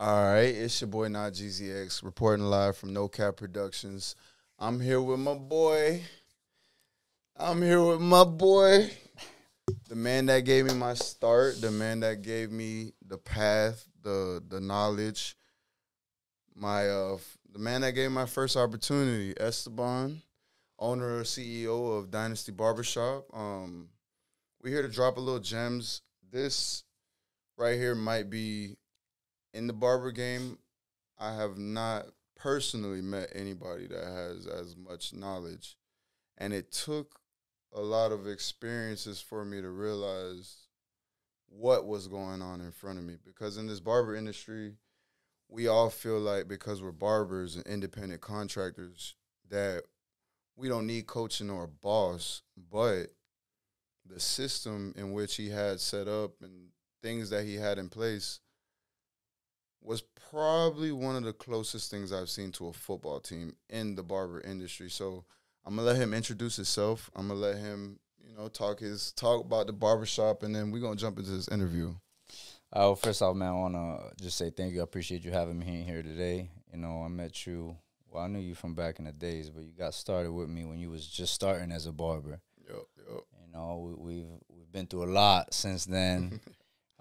All right, it's your boy Not GZX reporting live from No Cap Productions. I'm here with my boy. The man that gave me my start, the man that gave me the path, the knowledge, the man that gave me my first opportunity, Esteban, owner and CEO of Dynasty Barbershop. We're here to drop a little gems. This right here might be in the barber game. I have not personally met anybody that has as much knowledge, and it took a lot of experiences for me to realize what was going on in front of me. Because in this barber industry, we all feel like because we're barbers and independent contractors that we don't need coaching or a boss, but the system in which he had set up and things that he had in place was probably one of the closest things I've seen to a football team in the barber industry. So I'm going to let him introduce himself. I'm going to let him, talk about the barbershop, and then we're going to jump into this interview. Well, first off, man, I want to just say thank you. I appreciate you having me here today. I met you. Well, I knew you from back in the days, but you got started with me when you was just starting as a barber. Yep. We've been through a lot since then.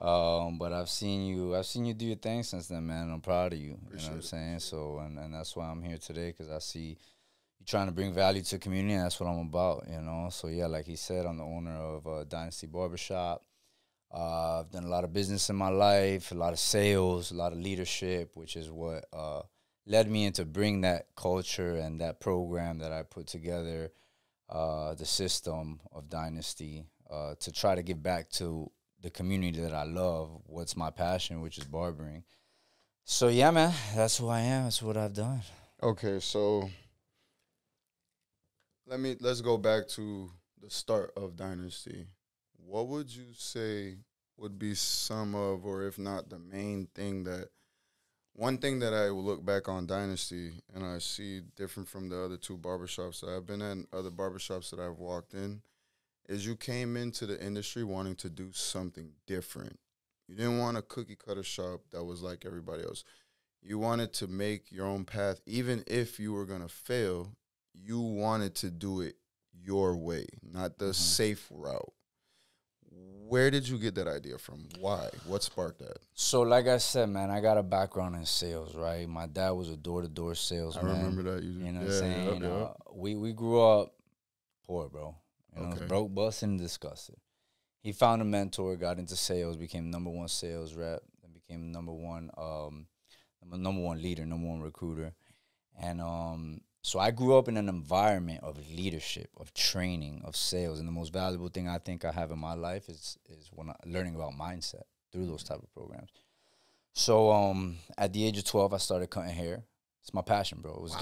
But I've seen you do your thing since then, man. I'm proud of you. Appreciate you know what I'm saying? So, and that's why I'm here today, because I see you trying to bring value to the community, and that's what I'm about, So, yeah, like he said, I'm the owner of Dynasty Barbershop. I've done a lot of business in my life, a lot of sales, a lot of leadership, which is what led me into bring that culture and that program that I put together, the system of Dynasty, to try to give back to the community that I love, what's my passion, which is barbering. So, yeah, man, that's who I am. That's what I've done. Okay, so let's go back to the start of Dynasty. What would you say would be some of, or if not the main thing one thing that I will look back on Dynasty and I see different from the other two barbershops that I've been in, other barbershops that I've walked in, is you came into the industry wanting to do something different. You didn't want a cookie cutter shop that was like everybody else. You wanted to make your own path. Even if you were going to fail, you wanted to do it your way, not the safe route. Where did you get that idea from? Why? What sparked that? So, like I said, man, I got a background in sales, right? My dad was a door-to-door salesman. I remember that. You know what I'm saying? Yep. We grew up poor, bro. Okay. Broke, busted, and disgusted. He found a mentor, got into sales, became number one sales rep, and became number one leader, number one recruiter. And so I grew up in an environment of leadership, of training, of sales. And the most valuable thing I think I have in my life is when learning about mindset through those type of programs. So at the age of 12, I started cutting hair. It's my passion, bro. It was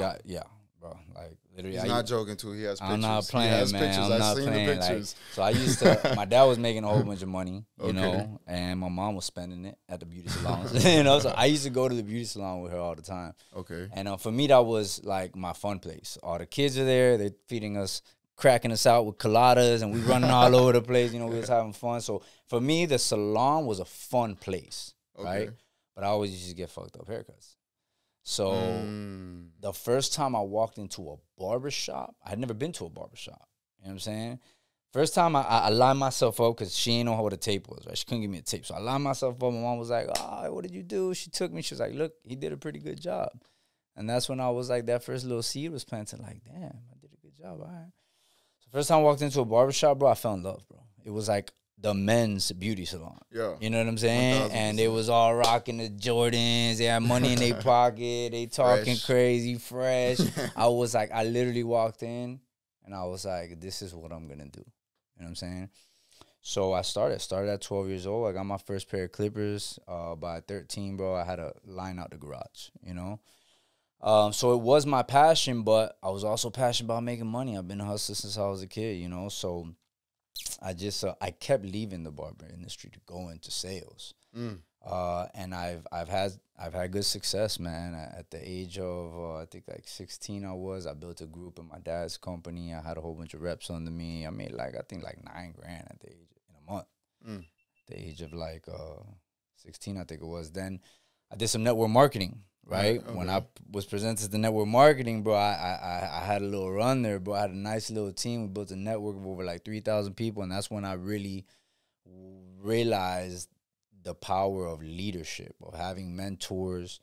bro. Like literally, he's not joking too. He has pictures. I'm not playing, man. I'm not playing. Like, so I used to. My dad was making a whole bunch of money, you know, and my mom was spending it at the beauty salons, So I used to go to the beauty salon with her all the time. Okay. And for me, that was like my fun place. All the kids are there. They're feeding us, cracking us out with coladas, and we running all over the place. We was having fun. So for me, the salon was a fun place, right? But I always used to get fucked up haircuts. So the first time I walked into a barbershop, I had never been to a barbershop. You know what I'm saying? First time I lined myself up because she didn't know what a tape was, right? She couldn't give me a tape. So I lined myself up. My mom was like, oh, what did you do? She took me. She was like, look, he did a pretty good job. And that's when I was like, that first little seed was planted. Like, damn, I did a good job. All right. So first time I walked into a barbershop, bro, I fell in love, bro. It was like the men's beauty salon. Yeah. You know what I'm saying? 1,000%. And they was all rocking the Jordans. They had money in their pocket. They talking crazy, fresh. I was like, I literally walked in and I was like, this is what I'm going to do. You know what I'm saying? So I started at 12 years old. I got my first pair of clippers. By 13, bro, I had a line out the garage, So it was my passion, but I was also passionate about making money. I've been a hustler since I was a kid, So I just I kept leaving the barber industry to go into sales, and I've had good success, man. At the age of I think like 16, I built a group in my dad's company. I had a whole bunch of reps under me. I made I think $9,000 at the age in a month. At the age of 16, I think it was. Then I did some network marketing, right? Okay. When I was presented to network marketing, bro, I had a little run there, bro. I had a nice little team. We built a network of over like 3,000 people, and that's when I really realized the power of leadership, of having mentors.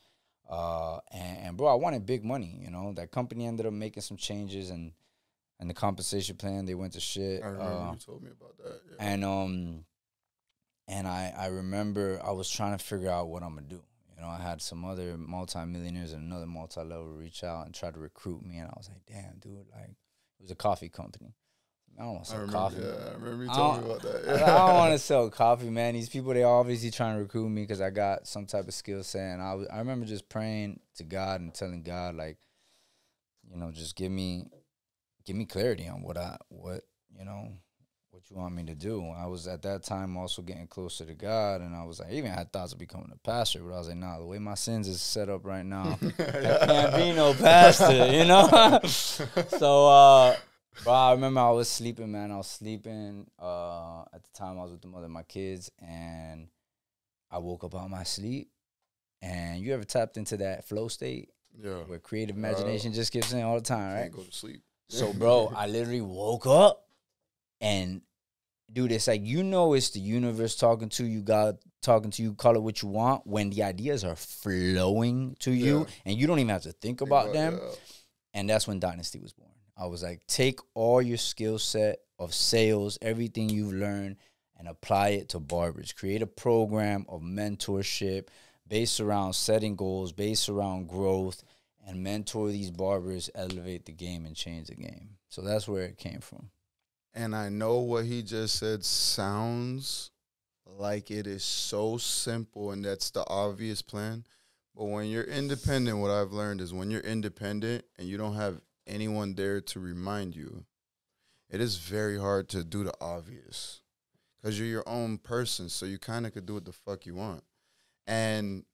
And bro, I wanted big money, you know. That company ended up making some changes, and the compensation plan, they went to shit. I remember you told me about that. Yeah. And I remember I was trying to figure out what I'm gonna do. You know, I had some other multimillionaires and another multi-level reach out and try to recruit me, and I was like, damn, dude, like, it was a coffee company. I don't want to sell coffee. Yeah, I remember you told me about that. Yeah. I don't want to sell coffee, man. These people, they obviously trying to recruit me because I got some type of skill set. And I remember just praying to God and telling God, like, you know, just give me clarity on what you want me to do. I was at that time also getting closer to God, and I was like, I even had thoughts of becoming a pastor, but I was like, nah, the way my sins is set up right now, I can't be no pastor, you know? So, bro, I remember I was sleeping, man. I was sleeping. At the time, I was with the mother of my kids, and I woke up out of my sleep. And you ever tapped into that flow state? Yeah. Where creative imagination just kicks in all the time, right? Can't go to sleep. So, bro, I literally woke up, and, dude, it's like, you know, it's the universe talking to you, God talking to you, call it what you want, when the ideas are flowing to you, and you don't even have to think about them. Yeah. And that's when Dynasty was born. I was like, take all your skill set of sales, everything you've learned, and apply it to barbers. Create a program of mentorship based around setting goals, based around growth, and mentor these barbers, elevate the game, and change the game. So that's where it came from. And I know what he just said sounds like it is so simple, and that's the obvious plan. But when you're independent, what I've learned is when you're independent and you don't have anyone there to remind you, it is very hard to do the obvious because you're your own person, so you kind of could do what the fuck you want. And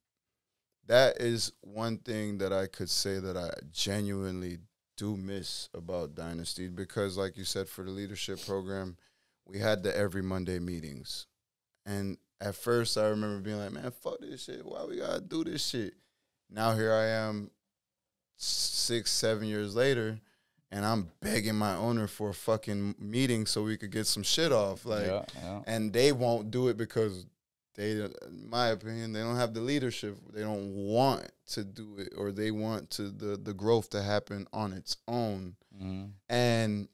that is one thing that I could say that I genuinely do miss about Dynasty, because like you said, for the leadership program, we had the every Monday meetings. And at first I remember being like, man, fuck this shit. Why we gotta do this shit? Now here I am 6-7 years later, and I'm begging my owner for a fucking meeting so we could get some shit off. Like, and they won't do it because they, in my opinion, they don't have the leadership. They don't want to do it, or they want to the growth to happen on its own. Mm-hmm. And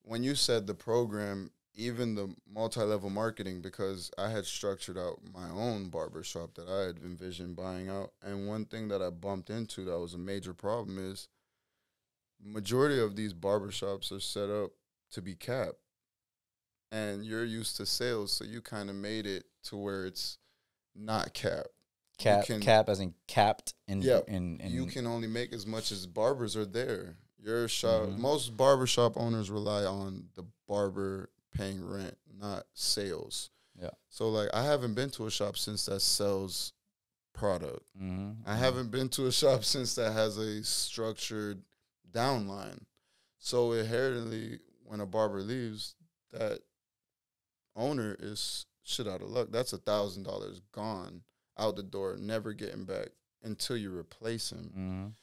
when you said the program, even the multi-level marketing, because I had structured out my own barbershop that I had envisioned buying out. And one thing that I bumped into that was a major problem is majority of these barbershops are set up to be capped. And you're used to sales, so you kind of made it to where it's not capped. Cap as in capped. You can only make as much as barbers are there. Your shop, most barbershop owners rely on the barber paying rent, not sales. Yeah. So, like, I haven't been to a shop since that sells product. I haven't been to a shop since that has a structured downline. So, inherently, when a barber leaves, that owner is shit out of luck. That's $1,000 gone out the door, never getting back until you replace him.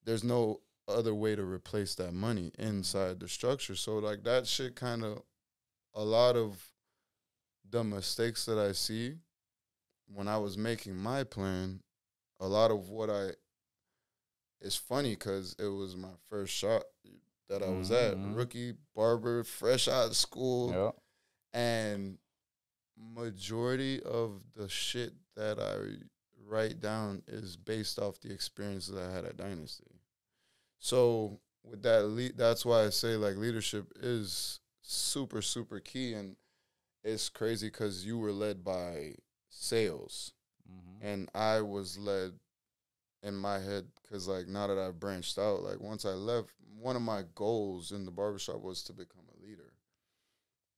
There's no other way to replace that money inside the structure. So, like, that shit kind of, a lot of the mistakes that I see when I was making my plan, a lot of what it's funny because it was my first shop that I was at, rookie barber, fresh out of school. And majority of the shit that I write down is based off the experiences I had at Dynasty. So with that, that's why I say, like, leadership is super, super key. And it's crazy because you were led by sales. And I was led in my head because, like, now that I've branched out, like, once I left, one of my goals in the barbershop was to become a leader.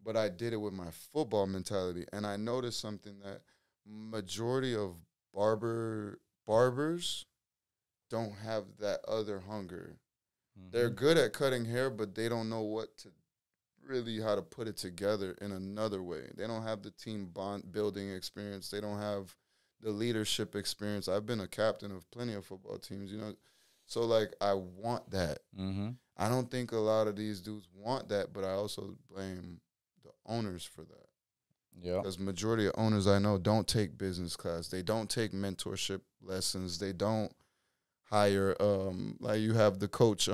But I did it with my football mentality. And I noticed something, that majority of barbers don't have that other hunger. They're good at cutting hair, but they don't know how to put it together in another way. They don't have the team bond building experience. They don't have the leadership experience. I've been a captain of plenty of football teams, you know. So, like, I want that. Mm-hmm. I don't think a lot of these dudes want that, but I also blame the owners for that. Yeah. Because majority of owners I know don't take business class. They don't take mentorship lessons. They don't hire, like you have the coach,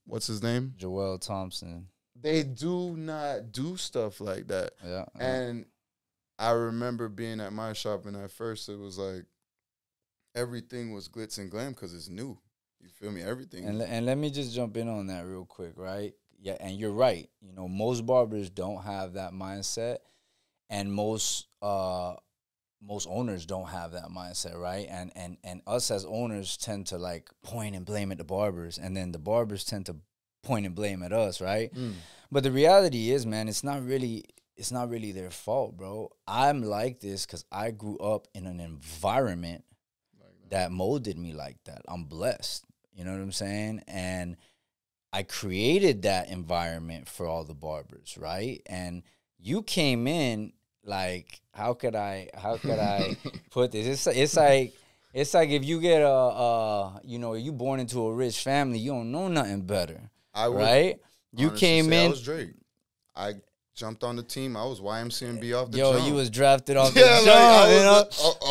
what's his name? Joel Thompson. They do not do stuff like that. Yeah. And I remember being at my shop, and at first it was like everything was glitz and glam because it's new. You feel me? Everything. And let me just jump in on that real quick, right? Yeah, and you're right. You know, most barbers don't have that mindset, and most owners don't have that mindset, right? And us as owners tend to like point and blame at the barbers, and then the barbers tend to point and blame at us, right? But the reality is, man, it's not really their fault, bro. I'm like this because I grew up in an environment that molded me like that. I'm blessed. You know what I'm saying? And I created that environment for all the barbers, right? And you came in like, how could I put this? It's like if you get you born into a rich family, you don't know nothing better, right? You came in. I was Drake. I jumped on the team. I was YMCMB off the jump. jump. You was drafted off the jump, you know?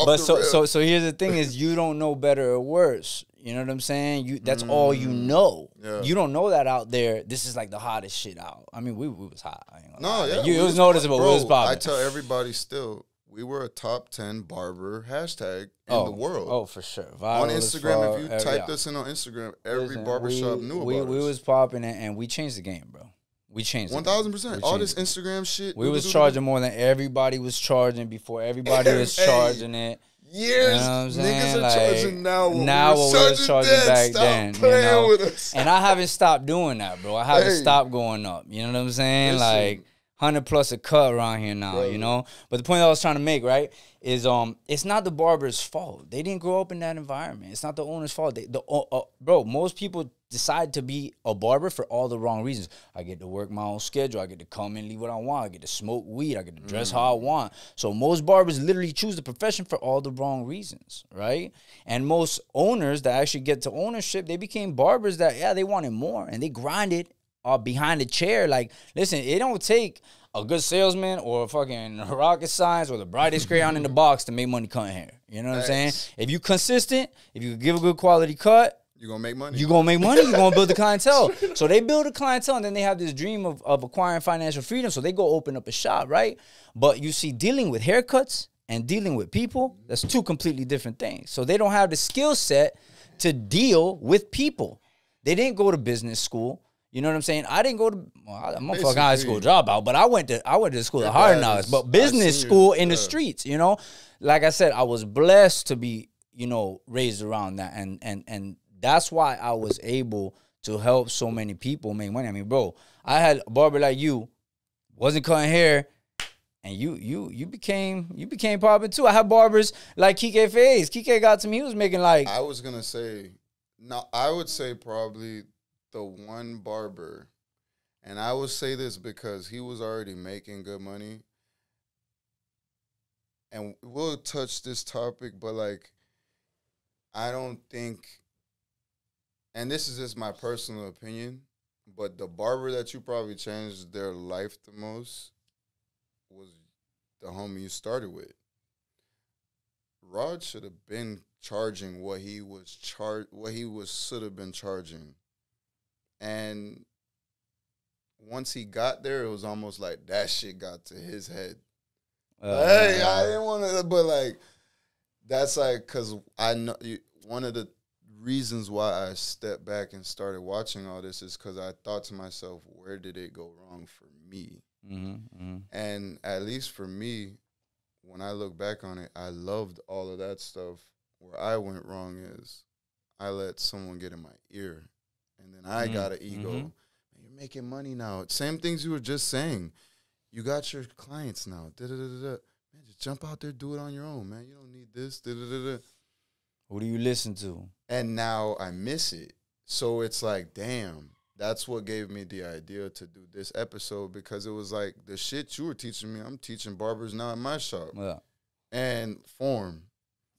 But so here's the thing is you don't know better or worse. You know what I'm saying? That's all you know. Yeah. You don't know that out there. This is like the hottest shit out. I mean, we was hot. I ain't gonna lie. It was noticeable. Bro, it was popping. I tell everybody still, we were a top 10 barber hashtag in the world. Oh, for sure. Viral on Instagram, if you typed us in on Instagram, every barbershop knew about us. We was popping, and we changed the game, bro. We changed 1,000%. All this Instagram shit. We was charging more than everybody was charging before everybody was charging it. Years, you know what I'm niggas are like, charging now. What we was charging back then. Stop playing with us. And I haven't stopped doing that, bro. I haven't stopped going up. You know what I'm saying? Listen. Like 100 plus a cut around here now. Bro. You know. But the point I was trying to make, right, is it's not the barber's fault. They didn't grow up in that environment. It's not the owner's fault. Bro, most people decide to be a barber for all the wrong reasons. I get to work my own schedule. I get to come and leave what I want. I get to smoke weed. I get to dress how I want. So most barbers literally choose the profession for all the wrong reasons, right? And most owners that actually get to ownership, they became barbers that, they wanted more. And they grinded behind the chair. Like, listen, it don't take a good salesman or a fucking rocket science or the brightest crayon in the box to make money cutting hair. You know what I'm saying? If you consistent, if you give a good quality cut, you're going to make money. You're going to make money. You're going to build a clientele. So they build a clientele, and then they have this dream of acquiring financial freedom. So they go open up a shop, right? But you see, dealing with haircuts and dealing with people, that's two completely different things. So they don't have the skill set to deal with people. They didn't go to business school. You know what I'm saying? I didn't go to, I'm a fucking high school dropout, but I went to school of hard knowledge, but business school in the streets, you know? Like I said, I was blessed to be, raised around that. And that's why I was able to help so many people make money. I mean, bro, I had a barber like you, wasn't cutting hair, and you became popping too. I had barbers like Kike Faze. Kike got to me, he was making like. I was gonna say, no, I would say probably the one barber, and I would say this because he was already making good money. And we'll touch this topic, but like, I don't think. And this is just my personal opinion, but the barber that you probably changed their life the most was the homie you started with. Rod should have been charging what he should have been charging. And once he got there, it was almost like that shit got to his head. Hey, I didn't want to, but like, that's like, because I know one of the reasons why I stepped back and started watching all this is because I thought to myself, where did it go wrong for me? And at least for me, when I look back on it, I loved all of that stuff. Where I went wrong is I let someone get in my ear, and then I got an ego. You're making money now. Same things you were just saying. You got your clients now. Man, just jump out there, do it on your own, man. You don't need this. Who do you listen to? And now I miss it. So it's like, damn, that's what gave me the idea to do this episode, because it was like the shit you were teaching me, I'm teaching barbers now in my shop. Yeah. And form.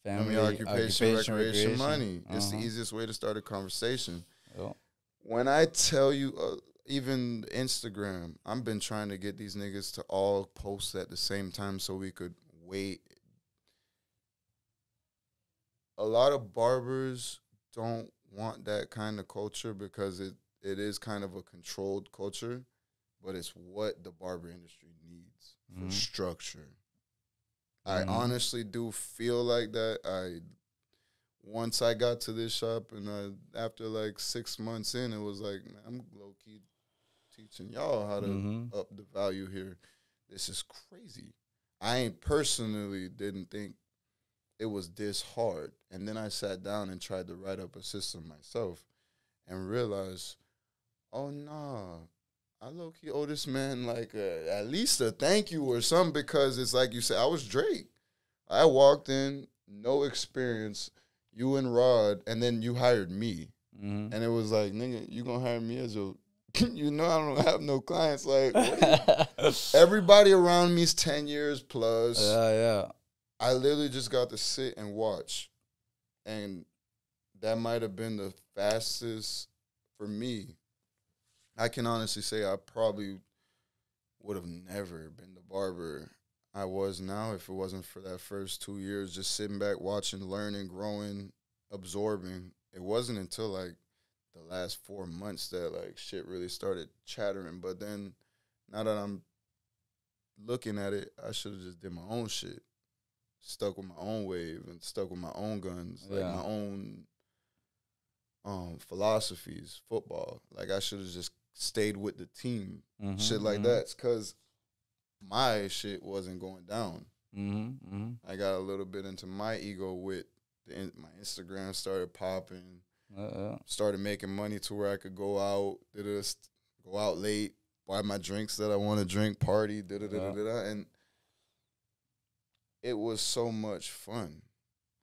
Family, occupation, recreation, money. It's the easiest way to start a conversation. Yep. When I tell you, even Instagram, I've been trying to get these niggas to all post at the same time so we could wait. A lot of barbers don't want that kind of culture because it is kind of a controlled culture, but it's what the barber industry needs for structure. I honestly do feel like that. Once I got to this shop and after like 6 months in, it was like, man, I'm low-key teaching y'all how to up the value here. This is crazy. I personally didn't think it was this hard. And then I sat down and tried to write up a system myself and realized, oh, nah, I low-key owe this man like at least a thank you or something, because it's like you said, I was Drake. I walked in, no experience, you and Rod, and then you hired me. And it was like, nigga, you gonna hire me as a, you know I don't have no clients. Like, everybody around me's 10 years plus. Yeah. I literally just got to sit and watch. And that might have been the fastest for me. I can honestly say I probably would have never been the barber I was now if it wasn't for that first 2 years just sitting back, watching, learning, growing, absorbing. It wasn't until like the last 4 months that like shit really started chattering. But then now that I'm looking at it, I should have just did my own shit, stuck with my own wave and stuck with my own guns, like my own philosophies, football. Like I should have just stayed with the team, shit like that, because my shit wasn't going down. I got a little bit into my ego with my Instagram started popping, started making money to where I could go out, go out late, buy my drinks that I want to drink, party, and it was so much fun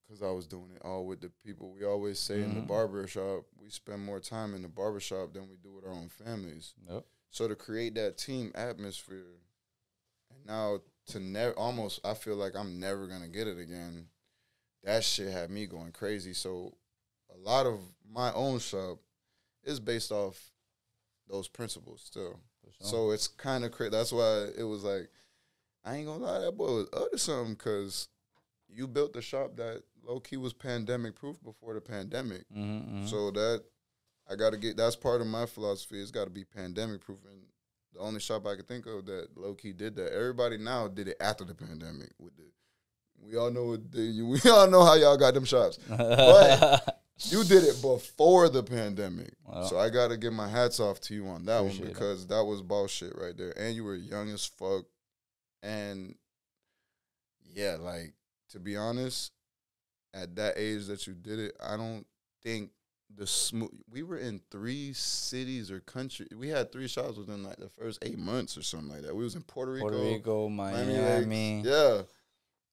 because I was doing it all with the people. We always say in the barbershop, we spend more time in the barbershop than we do with our own families. So to create that team atmosphere, and now to almost, I feel like I'm never going to get it again. That shit had me going crazy. So a lot of my own shop is based off those principles still. So it's kind of crazy. That's why it was like, I ain't gonna lie, that boy was up to something, because you built the shop that low-key was pandemic-proof before the pandemic. So that, I got to get, that's part of my philosophy. It's got to be pandemic-proof. And the only shop I could think of that low-key did that. Everybody now did it after the pandemic. We all know we all know how y'all got them shops. But you did it before the pandemic. Wow. So I got to give my hats off to you on that one, because that was bullshit right there. And you were young as fuck. And, yeah, like, to be honest, at that age that you did it, I don't think we were in 3 cities or countries. We had 3 shops within, like, the first 8 months or something like that. We was in Puerto Rico, Miami. Yeah.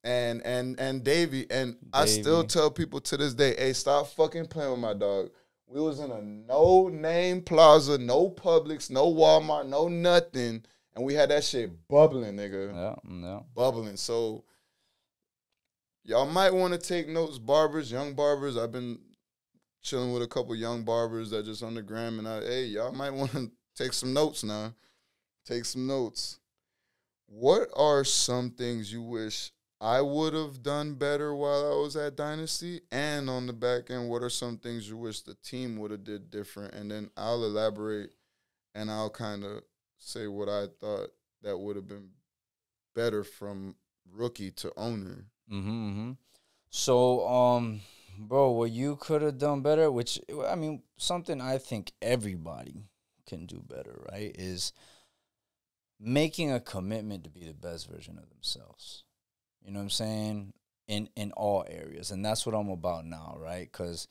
And Davie. And I still tell people to this day, hey, stop fucking playing with my dog. We was in a no-name plaza, no Publix, no Walmart, no nothing. And we had that shit bubbling, nigga. Yeah. Bubbling. So y'all might want to take notes, barbers, young barbers. I've been chilling with a couple young barbers that just on the gram. And hey, y'all might want to take some notes now. Take some notes. What are some things you wish I would have done better while I was at Dynasty? And on the back end, what are some things you wish the team would have did different? And then I'll elaborate and I'll kind of say what I thought that would have been better from rookie to owner. So, bro, what you could have done better, which, I mean, something I think everybody can do better, right, is making a commitment to be the best version of themselves. You know what I'm saying? In all areas. And that's what I'm about now, right? Because,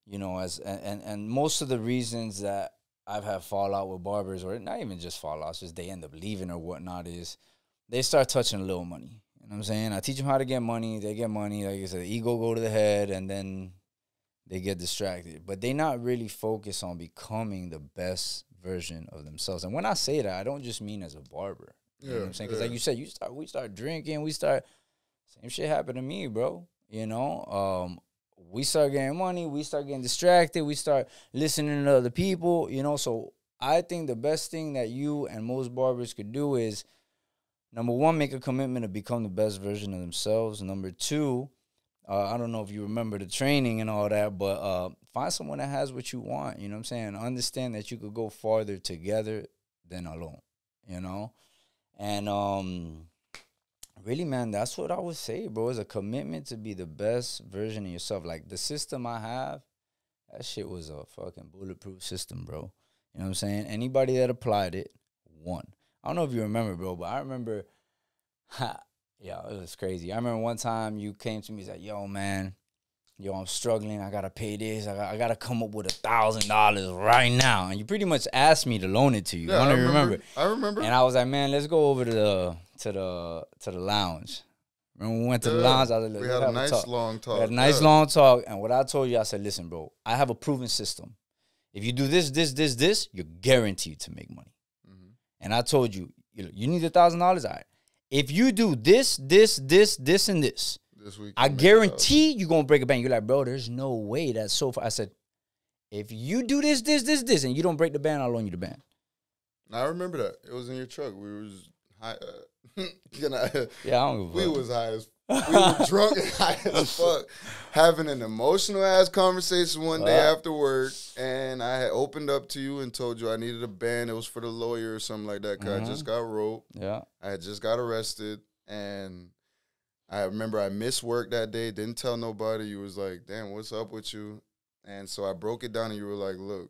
you know, and most of the reasons that I've had fallout with barbers, or not even just fallouts, just they end up leaving or whatnot, is they start touching a little money. You know what I'm saying? I teach them how to get money. They get money. Like I said, the ego go to the head, and then they get distracted. But they not really focused on becoming the best version of themselves. And when I say that, I don't just mean as a barber. You know what I'm saying? Because like you said, we start drinking. Same shit happened to me, bro. We start getting money, we start getting distracted, we start listening to other people, So I think the best thing that you and most barbers could do is, number one, make a commitment to become the best version of themselves. Number two, I don't know if you remember the training and all that, but find someone that has what you want, you know what I'm saying? Understand that you could go farther together than alone, And really, man, that's what I would say, bro, is a commitment to be the best version of yourself. Like, the system I have, that shit was a fucking bulletproof system, bro. You know what I'm saying? Anybody that applied it won. I don't know if you remember, bro, but I remember, yeah, it was crazy. I remember one time you came to me and said, yo, man, I'm struggling. I got to pay this. I got to come up with $1,000 right now. And you pretty much asked me to loan it to you. Yeah, I don't remember. I remember. And I was like, man, let's go over to the lounge. Remember we went to the lounge? I was like, we had a nice long talk. We had a nice long talk. And what I told you, I said, listen, bro, I have a proven system. If you do this, you're guaranteed to make money. Mm-hmm. And I told you, you need $1,000? All right. If you do this, and this, this week, I guarantee you're going to break a bank. You're like, bro, there's no way that's so far. I said, if you do this, and you don't break the band, I'll loan you the band. I remember that. It was in your truck. We was high. Yeah, I don't give a fuck. We was high as we were drunk and high as fuck, having an emotional ass conversation one day after work, and I had opened up to you and told you I needed a band. It was for the lawyer or something like that. Cause I just got roped. Yeah, I had just got arrested, and I remember I missed work that day. Didn't tell nobody. You was like, "Damn, what's up with you?" And so I broke it down, and you were like, "Look,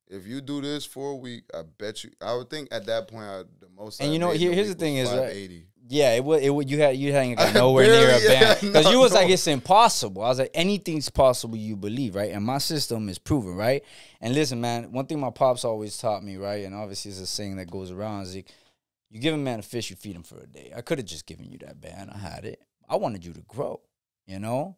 if you do this for a week, I bet you." I would think at that point, the most. And here's the thing is, $580. Yeah, it would. You hadn't got nowhere near a band because you was like, it's impossible. I was like, anything's possible. You believe, right? And my system is proven, right? And listen, man, one thing my pops always taught me, right? And obviously it's a saying that goes around is like, you give a man a fish, you feed him for a day. I could have just given you that band. I had it. I wanted you to grow,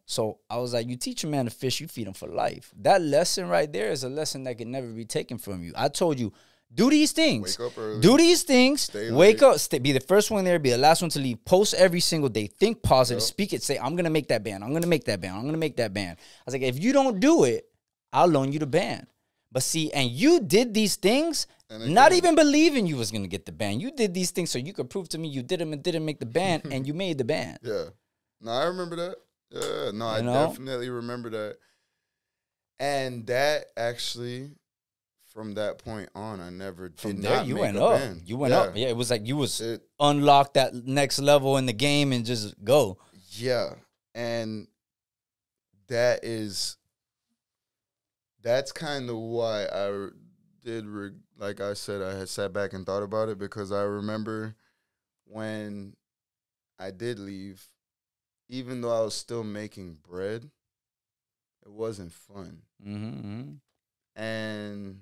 So I was like, you teach a man to fish, you feed him for life. That lesson right there is a lesson that can never be taken from you. I told you, do these things. Wake up early. Do these things. Stay wake late. Up. Be the first one there. Be the last one to leave. Post every single day. Think positive. Yep. Speak it. Say, I'm going to make that band. I'm going to make that band. I'm going to make that band. I was like, if you don't do it, I'll loan you the band. But see, and you did these things not even believing you was going to get the band. You did these things so you could prove to me you did them and didn't make the band, and you made the band. Yeah. No, I remember that. Yeah. No, I definitely remember that. And that actually... From that point on, I never did From there, not you make went a up. band. You went up. Yeah, it was like you was unlocked that next level in the game and just go. Yeah, and that's kind of why I did. Like I said, I had sat back and thought about it because I remember when I did leave, even though I was still making bread, it wasn't fun. And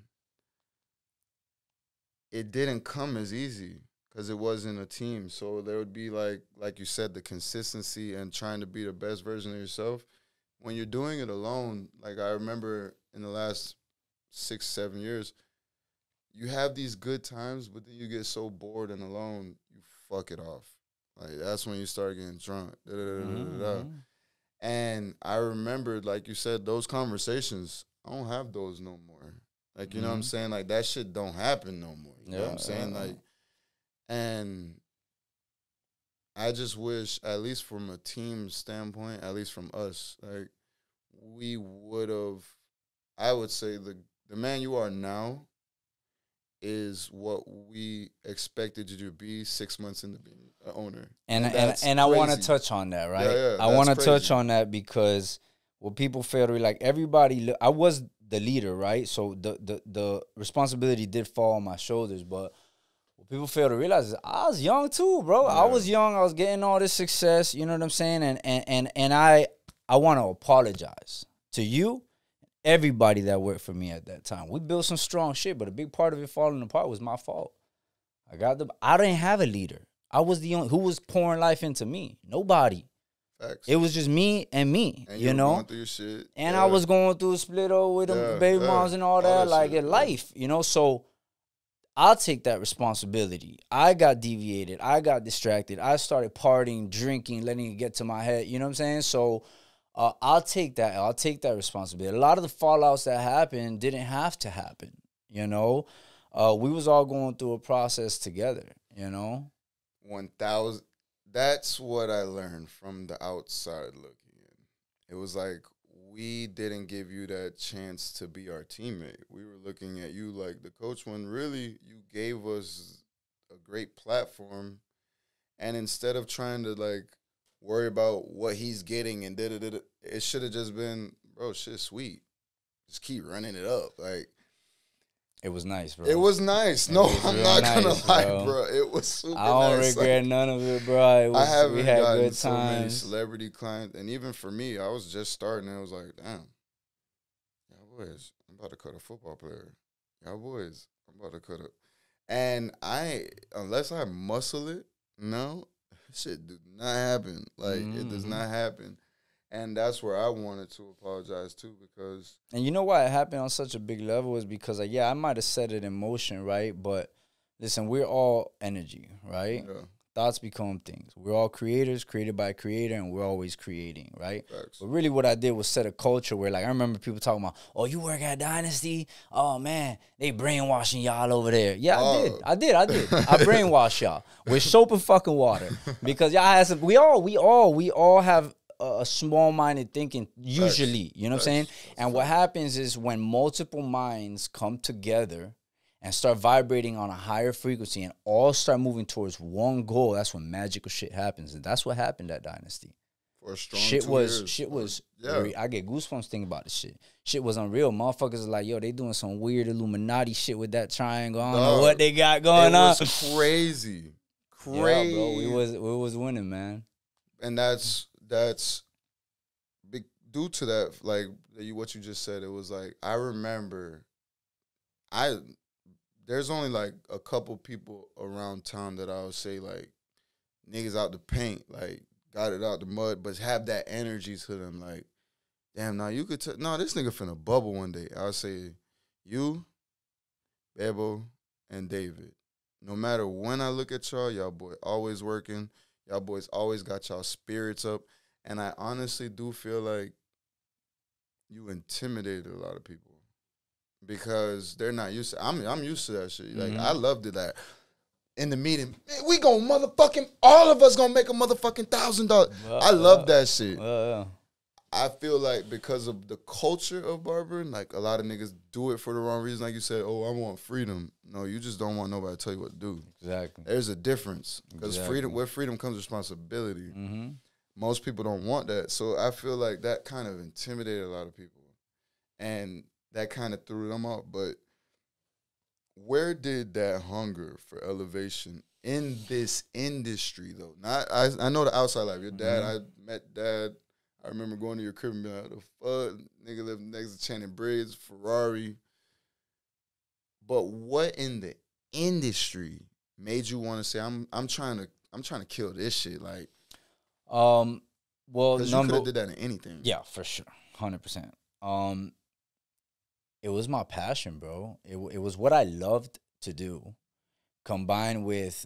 it didn't come as easy because it wasn't a team. So there would be, like you said, the consistency and trying to be the best version of yourself. When you're doing it alone, like I remember in the last 6-7 years, you have these good times, but then you get so bored and alone, you fuck it off. Like that's when you start getting drunk. And I remembered, like you said, those conversations, I don't have those no more. Like, you know what I'm saying? Like, that shit don't happen no more. You know what I'm saying? Like, and I just wish, at least from a team standpoint, at least from us, like, we would have, I would say the man you are now is what we expected you to be 6 months into being an owner. And I want to touch on that, right? Yeah, I want to touch on that because what people fail to realize, everybody, I was the leader, right? So the responsibility did fall on my shoulders, but what people fail to realize is I was young too, bro. Yeah. I was young. I was getting all this success, you know what I'm saying? And I want to apologize to you, everybody that worked for me at that time. We built some strong shit, but a big part of it falling apart was my fault. I didn't have a leader. I was the only who was pouring life into me. Nobody. Facts. It was just me and me, and you know. Going through your shit. And I was going through a split over with them baby moms and all that, like in life, you know. So I'll take that responsibility. I got deviated. I got distracted. I started partying, drinking, letting it get to my head. You know what I'm saying? So I'll take that. I'll take that responsibility. A lot of the fallouts that happened didn't have to happen. You know, we was all going through a process together. You know, 1,000. That's what I learned from the outside looking in. It was like, we didn't give you that chance to be our teammate. We were looking at you like the coach when really you gave us a great platform. And instead of trying to like worry about what he's getting and da-da-da-da, it should have just been, bro, shit sweet. Just keep running it up. Like, it was nice, bro. it was nice. No, I'm not going to lie, bro. It was super nice. I don't regret none of it, bro. I haven't gotten so many celebrity clients. And even for me, I was just starting. And I was like, damn, y'all boys, I'm about to cut a football player. Y'all boys, I'm about to cut a. And unless I muscle it, no, shit does not happen. Like, it does not happen. And that's where I wanted to apologize too, because. And you know why it happened on such a big level is because, like, yeah, I might have set it in motion, right? But listen, we're all energy, right? Yeah. Thoughts become things. We're all creators, created by a creator, and we're always creating, right? Facts. But really what I did was set a culture where, like, I remember people talking about, oh, you work at Dynasty? Oh, man, they brainwashing y'all over there. Yeah, I did. I brainwashed y'all with soap and fucking water. Because y'all had some, we all have a small-minded thinking, usually, you know what I'm saying? And what happens is when multiple minds come together and start vibrating on a higher frequency and all start moving towards one goal, that's when magical shit happens. And that's what happened at Dynasty. For a strong shit was I get goosebumps thinking about this shit. Shit was unreal. Motherfuckers are like, yo, they doing some weird Illuminati shit with that triangle. I don't know what they got going on. It was crazy. Yeah, bro, we was winning, man. And that's big due to that, like what you just said. It was like, I remember there's only like a couple people around town that I would say like niggas out the paint, like got it out the mud, but have that energy to them. Like, damn, now you could this nigga finna bubble one day. I would say you, Bebo, and David. No matter when I look at y'all boy always working. Y'all boys always got y'all spirits up. And I honestly do feel like you intimidated a lot of people. Because they're not used to. I'm used to that shit. Like, I loved it. That in the meeting, man, we gonna motherfucking, all of us gonna make a motherfucking $1,000. I love that shit. I feel like because of the culture of barbering, like a lot of niggas do it for the wrong reason. Like you said, oh, I want freedom. No, you just don't want nobody to tell you what to do. Exactly. There's a difference because with freedom comes responsibility. Most people don't want that, so I feel like that kind of intimidated a lot of people, and that kind of threw them off. But where did that hunger for elevation in this industry, though? Not I know the outside life. Your dad, I met Dad. I remember going to your crib and being like, the fuck, nigga lived next to Channing Briggs, Ferrari. But what in the industry made you want to say, I'm trying to kill this shit? Like, well, because you could have did that in anything. Yeah, for sure, 100%. It was my passion, bro. It was what I loved to do, combined with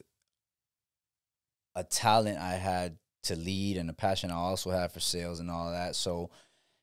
a talent I had to lead and a passion I also had for sales and all that. So,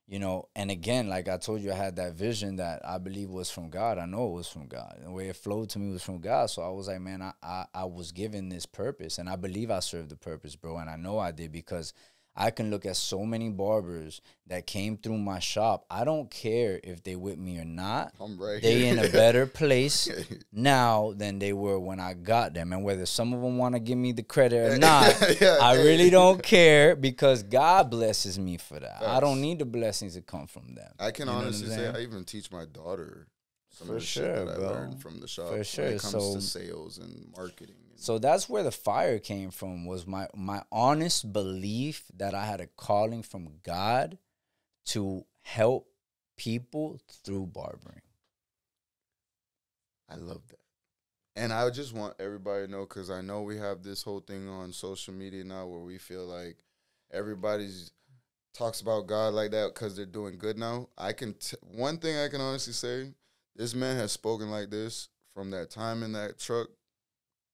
you know, and again, like I told you, I had that vision that I believe was from God. I know it was from God. The way it flowed to me was from God. So I was like, man, I was given this purpose, and I believe I served the purpose, bro. And I know I did, because I can look at so many barbers that came through my shop. I don't care if they with me or not. I'm right they here. In a better place now than they were when I got them. And whether some of them want to give me the credit or not, I really don't care, because God blesses me for that. I don't need the blessings that come from them. I can honestly say I even teach my daughter some of the shit that I learned from the shop. For sure. When it comes to sales and marketing. So that's where the fire came from, was my honest belief that I had a calling from God to help people through barbering. I love that. And I just want everybody to know, because I know we have this whole thing on social media now where we feel like everybody's talks about God like that because they're doing good now. One thing I can honestly say, this man has spoken like this from that time in that truck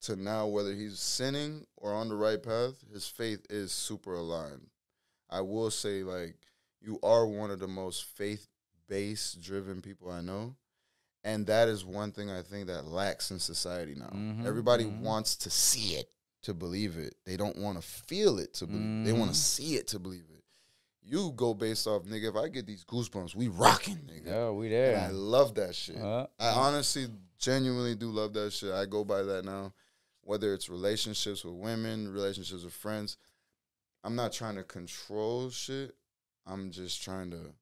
to now, whether he's sinning or on the right path, his faith is super aligned. I will say, like, you are one of the most faith-based driven people I know. And that is one thing I think that lacks in society now. Everybody wants to see it to believe it. They don't want to feel it to believe it. They want to see it to believe it. You go based off, nigga, if I get these goosebumps, we rocking, nigga. Yeah, we there. And I love that shit. I honestly, genuinely do love that shit. I go by that now. Whether it's relationships with women, relationships with friends. I'm not trying to control shit. I'm just trying to,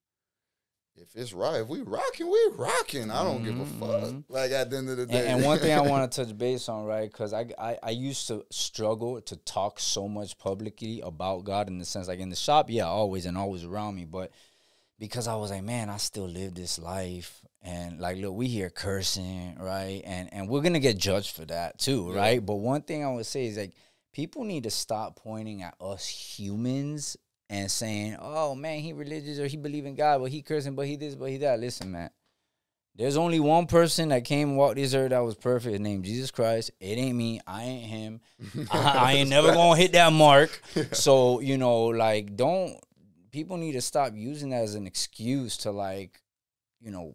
if it's right, if we rocking, we rocking. I don't give a fuck. Like, at the end of the day. And one thing I want to touch base on, right, because I used to struggle to talk so much publicly about God in the sense, like, in the shop, yeah, always and always around me. But because I was like, man, I still live this life. And, like, look, we here cursing, right? And we're going to get judged for that, too, right? But one thing I would say is, like, people need to stop pointing at us humans and saying, oh, man, he religious or he believe in God, but he cursing, but he this, but he that. Listen, man, there's only one person that came and walked this earth that was perfect. His name Jesus Christ. It ain't me. I ain't him. I ain't never going to hit that mark. So, you know, like, people need to stop using that as an excuse to, like, you know,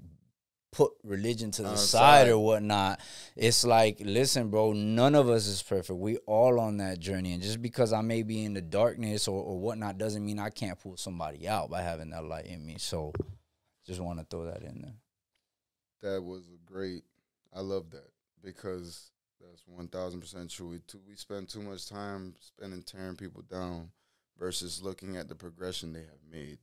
put religion to the side or whatnot. It's like, listen, bro, none of us is perfect. We all on that journey. And just because I may be in the darkness or whatnot doesn't mean I can't pull somebody out by having that light in me. So just want to throw that in there. That was I love that, because that's 1,000% true. We spend too much time tearing people down versus looking at the progression they have made.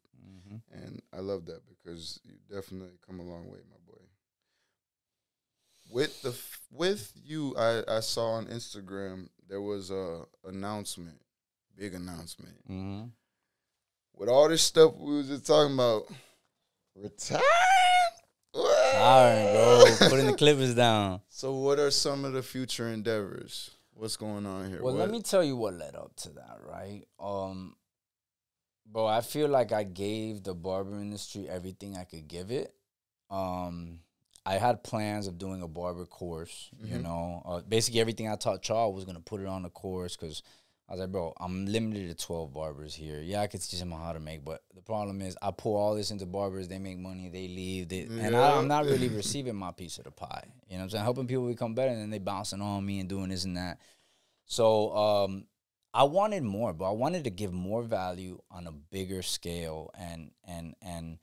And I love that, because you definitely come a long way, my boy. With you, I saw on Instagram there was a big announcement. With all this stuff we was just talking about, retire. All right, bro. Putting the Clippers down. So what are some of the future endeavors? What's going on here? Well, let me tell you what led up to that, right? Bro, I feel like I gave the barber industry everything I could give it. I had plans of doing a barber course, you know. Basically, everything I taught Charles was going to put it on the course, because I was like, bro, I'm limited to 12 barbers here. Yeah, I could teach them how to make, but the problem is I pour all this into barbers. They make money. They leave. And I'm not really receiving my piece of the pie. You know what I'm saying? Helping people become better, and then they bouncing on me and doing this and that. So I wanted more, but I wanted to give more value on a bigger scale. And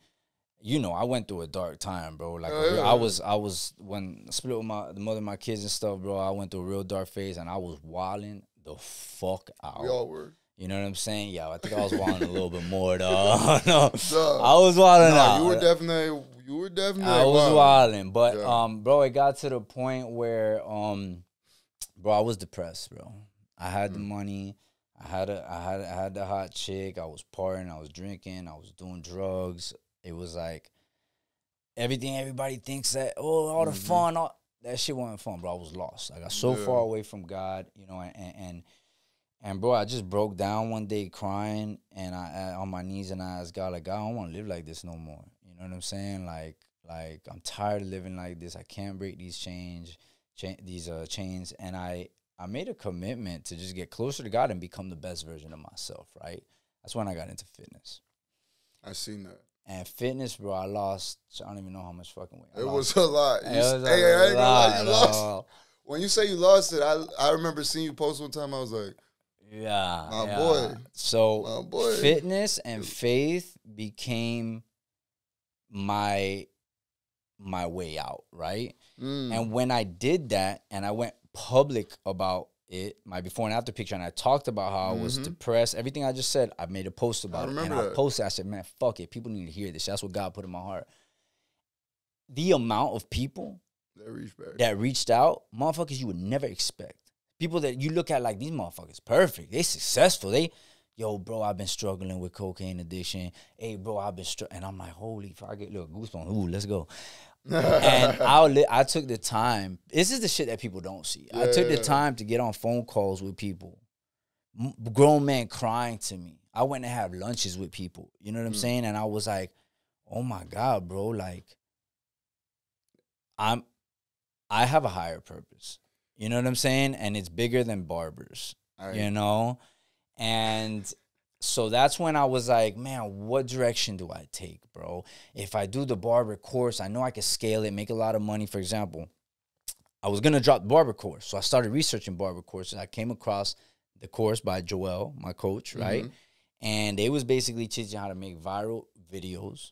you know, I went through a dark time, bro. Like, I was when I split with the mother of my kids and stuff, bro. I went through a real dark phase, and I was wilding the fuck out. We all were. You know what I'm saying? Yeah, I think I was wilding a little bit more, dog. No, I was wilding out. You were definitely. I was wilding, but bro, it got to the point where bro, I was depressed, bro. I had the money. I had the hot chick. I was partying. I was drinking. I was doing drugs. It was like everything everybody thinks that, all the fun, that shit wasn't fun, bro. I was lost. I got so far away from God, you know, and bro, I just broke down one day crying, and I on my knees, and I asked God, like, God, I don't want to live like this no more. You know what I'm saying? Like I'm tired of living like this. I can't break these chains, and I made a commitment to just get closer to God and become the best version of myself, right? That's when I got into fitness. I seen that. And fitness, bro, I lost, I don't even know how much fucking weight. It was a lot. I ain't gonna lie, you lost. When you say you lost it, I remember seeing you post one time, I was like, my boy. So fitness and faith became my way out, right? And when I did that and I went public about it, my before and after picture, and I talked about how I was depressed, everything I just said, I made a post about it. And I posted, I said, man, fuck it. People need to hear this. That's what God put in my heart. The amount of people that reached out, motherfuckers you would never expect. People that you look at like, these motherfuckers perfect. They successful. Yo, bro, I've been struggling with cocaine addiction. Hey, bro, I've been struggling. And I'm like, holy fuck, I get little goosebumps. Ooh, let's go. And I took the time. This is the shit that people don't see. I took the time to get on phone calls with people. Grown men crying to me. I went and have lunches with people. You know what I'm saying? And I was like, oh my God, bro. Like, I have a higher purpose. You know what I'm saying? And it's bigger than barbers, you know? And so that's when I was like, man, what direction do I take, bro? If I do the barber course, I know I can scale it, make a lot of money. For example, I was going to drop the barber course. So I started researching barber courses. I came across the course by Joel, my coach, right? And they was basically teaching how to make viral videos,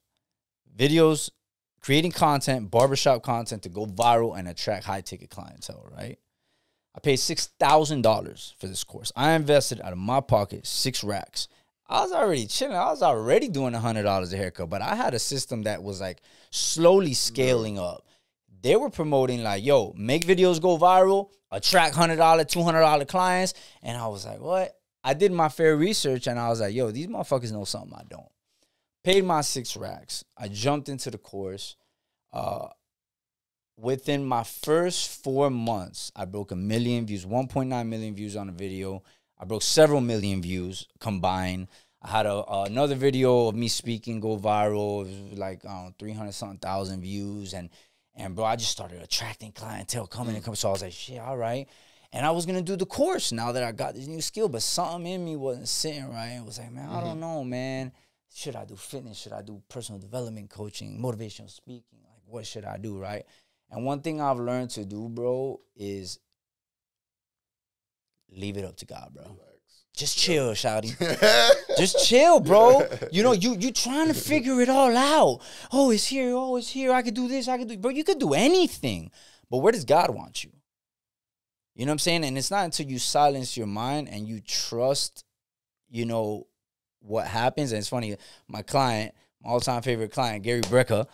creating content, barbershop content to go viral and attract high-ticket clientele, right? I paid $6,000 for this course. I invested out of my pocket 6 racks. I was already chilling. I was already doing $100 a haircut, but I had a system that was like slowly scaling up. They were promoting like, yo, make videos go viral, attract $100, $200 clients. And I was like, what? I did my fair research, and I was like, yo, these motherfuckers know something I don't. Paid my 6 racks. I jumped into the course. Within my first 4 months, I broke 1 million views, 1.9 million views on a video. I broke several million views combined. I had another video of me speaking go viral. It was like 300-something thousand views. And bro, I just started attracting clientele coming and coming. So I was like, shit, all right. And I was going to do the course now that I got this new skill. But something in me wasn't sitting right. It was like, man, I don't know, man. Should I do fitness? Should I do personal development coaching, motivational speaking? Like, what should I do, right? And one thing I've learned to do, bro, is leave it up to God, bro. Relax. Just chill, shawty. Just chill, bro. You know, you trying to figure it all out. Oh, it's here. Oh, it's here. I could do this. I could do... Bro, you could do anything. But where does God want you? You know what I'm saying? And it's not until you silence your mind and you trust, you know, what happens. And it's funny, my client, my all-time favorite client, Gary Brecka,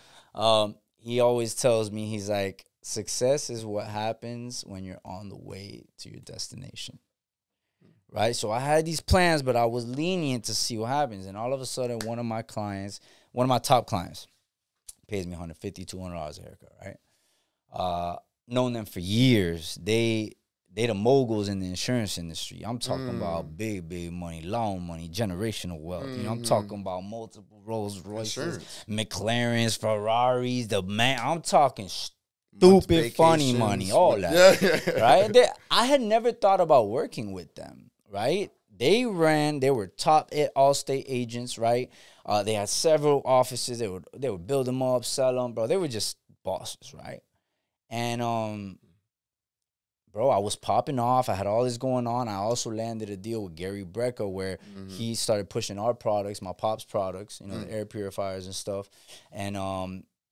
he always tells me, he's like, success is what happens when you're on the way to your destination. Right? So I had these plans, but I was lenient to see what happens. And all of a sudden, one of my top clients, pays me $150, $200 a haircut, right? Known them for years. They the moguls in the insurance industry. I'm talking about big money, long money, generational wealth. You know, I'm talking about multiple Rolls Royces, McLarens, Ferraris. I'm talking stupid, funny money, all that. Right? I had never thought about working with them. Right? They were top Allstate agents. Right? They had several offices. They would build them up, sell them, bro. They were just bosses. Right? And bro, I was popping off. I had all this going on. I also landed a deal with Gary Brecka where he started pushing our products, my pop's products, you know, the air purifiers and stuff. And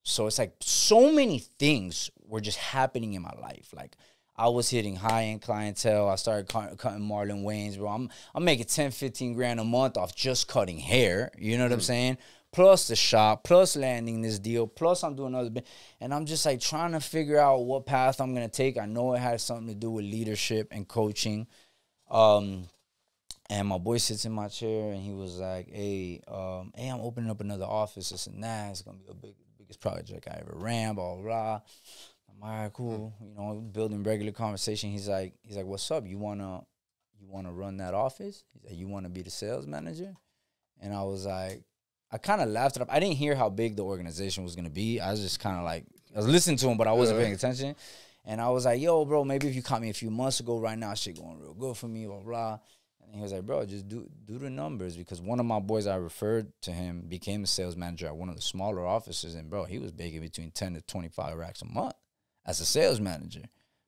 so it's like so many things were just happening in my life. Like I was hitting high-end clientele. I started cutting Marlon Wayans, bro. I'm making 10, 15 grand a month off just cutting hair. You know what I'm saying? Plus the shop, plus landing this deal, plus I'm doing other bit. And I'm just like trying to figure out what path I'm going to take. I know it has something to do with leadership and coaching. And my boy sits in my chair and he was like, hey, I'm opening up another office. This and that. It's going to be the biggest project I ever ran, blah, blah, blah. I'm all right, cool. You know, building regular conversation. He's like, what's up? You wanna run that office? He's like, you want to be the sales manager? And I was like, I kind of laughed it up. I didn't hear how big the organization was going to be. I was just kind of like, I was listening to him, but I wasn't paying attention. And I was like, yo, bro, maybe if you caught me a few months ago, right now, shit going real good for me, blah, blah. And he was like, bro, just do the numbers. Because one of my boys I referred to him became a sales manager at one of the smaller offices. And, bro, he was making between 10 to 25 racks a month as a sales manager.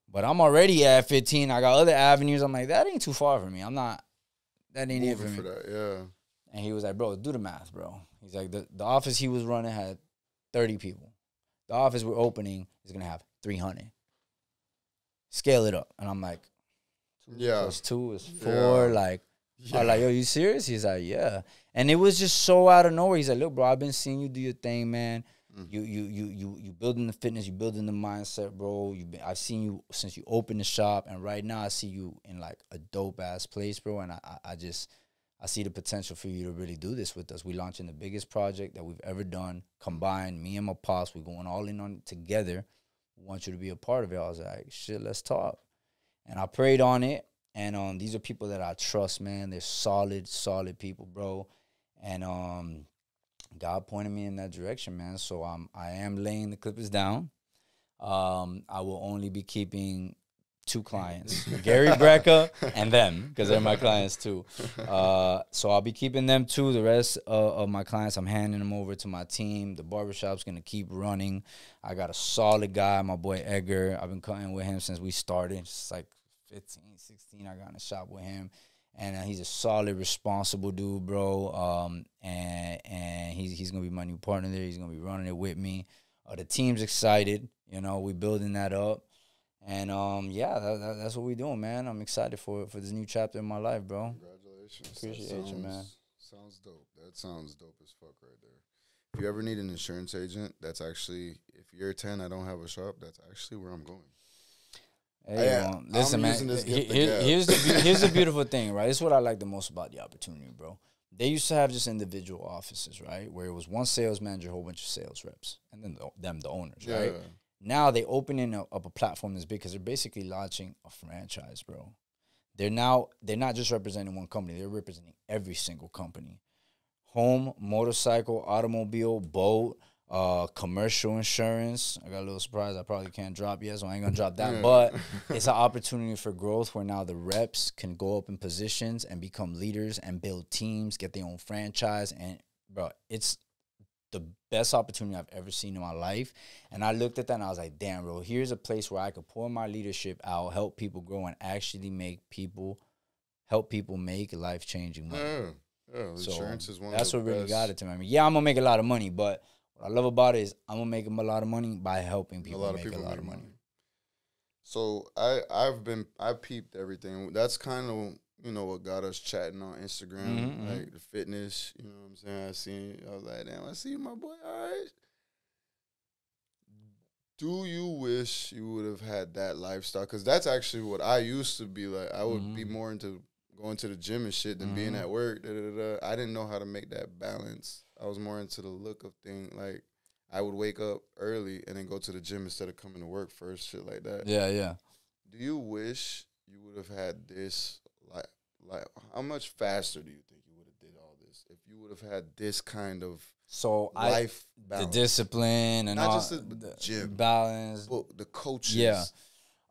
But I'm already at 15. I got other avenues. I'm like, that ain't too far for me. That ain't it for me. That, yeah. And he was like, bro, do the math, bro. He's like, the office he was running had 30 people. The office we're opening is going to have 300. Scale it up. And I'm like, 2 plus 2 is 4. Like, I'm like, yo, you serious? He's like, yeah. And it was just so out of nowhere. He's like, look, bro, I've been seeing you do your thing, man. You building the fitness, you building the mindset, bro. I've seen you since you opened the shop, and right now I see you in like a dope ass place, bro. And I see the potential for you to really do this with us. We launching the biggest project that we've ever done. Combined, me and my pops, we're going all in on it together. We want you to be a part of it. I was like, shit, let's talk. And I prayed on it. And these are people that I trust, man. They're solid people, bro. And God pointed me in that direction, man. So I am laying the Clippers down. I will only be keeping 2 clients, Gary Brecka and them, because they're my clients too. So I'll be keeping them 2. The rest of my clients, I'm handing them over to my team. The barbershop's going to keep running. I got a solid guy, my boy Edgar. I've been cutting with him since we started. It's like 15, 16, I got in the shop with him. And he's a solid, responsible dude, bro. And he's going to be my new partner there. He's going to be running it with me. The team's excited. You know, we building that up. And, that's what we doing, man. I'm excited for this new chapter in my life, bro. Congratulations. Appreciate you, man. Sounds dope. That sounds dope as fuck right there. If you ever need an insurance agent, that's actually, if you're 10, I don't have a shop, that's actually where I'm going. Hey, listen, man. Here's the beautiful thing, right? This is what I like the most about the opportunity, bro. They used to have just individual offices, right, where it was one sales manager, a whole bunch of sales reps, and then the owners, right? Now they opening up a platform this big because they're basically launching a franchise, bro. They're not just representing one company; they're representing every single company: home, motorcycle, automobile, boat. Commercial insurance. I got a little surprise. I probably can't drop yet, so I ain't gonna drop that. But it's an opportunity for growth where now the reps can go up in positions and become leaders and build teams, get their own franchise. And bro, it's the best opportunity I've ever seen in my life. And I looked at that and I was like, damn, bro, here's a place where I could pour my leadership out, help people grow, and actually help people make life-changing money. Yeah, insurance is one that's of the what really best. got it to me. I mean, yeah, I'm gonna make a lot of money, but what I love about it is I'm gonna make them a lot of money by helping people make a lot of money. So I peeped everything. That's kind of, you know, what got us chatting on Instagram, like the fitness. You know what I'm saying? I was like, damn, I see you, my boy. All right. Do you wish you would have had that lifestyle? Because that's actually what I used to be like. I would be more into going to the gym and shit than being at work. I didn't know how to make that balance. I was more into the look of things. Like, I would wake up early and then go to the gym instead of coming to work first, shit like that. Yeah. Do you wish you would have had this, like how much faster do you think you would have did all this if you would have had this kind of life balance? The discipline and not all, just the gym balance, but the coaches. Yeah,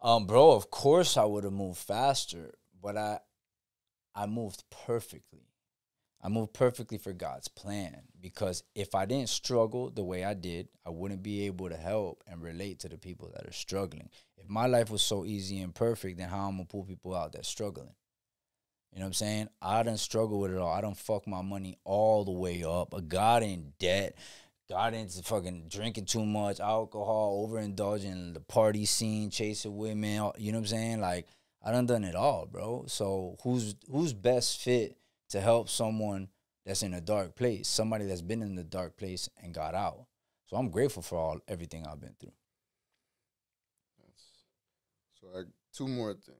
bro. Of course, I would have moved faster, but I moved perfectly. I moved perfectly for God's plan, because if I didn't struggle the way I did, I wouldn't be able to help and relate to the people that are struggling. If my life was so easy and perfect, then how I'm going to pull people out that's struggling? You know what I'm saying? I done struggle with it all. I done fuck my money all the way up. I got in debt. Got into fucking drinking too much, alcohol, overindulging in the party scene, chasing women. You know what I'm saying? Like, I done it all, bro. So who's best fit to help someone that's in a dark place, somebody that's been in the dark place and got out? So I'm grateful for everything I've been through. So two more things.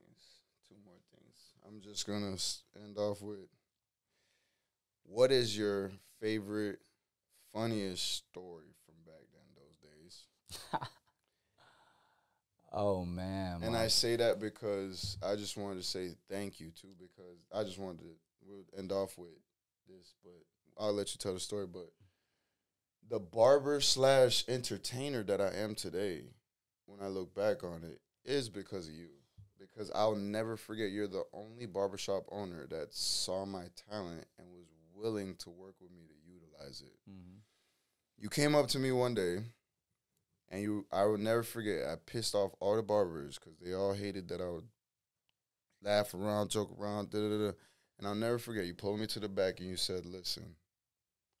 I'm just going to end off with, what is your favorite, funniest story from back then, those days? Oh, man. And I say that because I just wanted to say thank you, too, because I just wanted to, we'll end off with this, but I'll let you tell the story. But the barber/entertainer that I am today, when I look back on it, is because of you. Because I'll never forget, you're the only barbershop owner that saw my talent and was willing to work with me to utilize it. Mm-hmm. You came up to me one day, and I will never forget, I pissed off all the barbers because they all hated that I would laugh around, joke around, da-da-da. And I'll never forget, you pulled me to the back and you said, listen,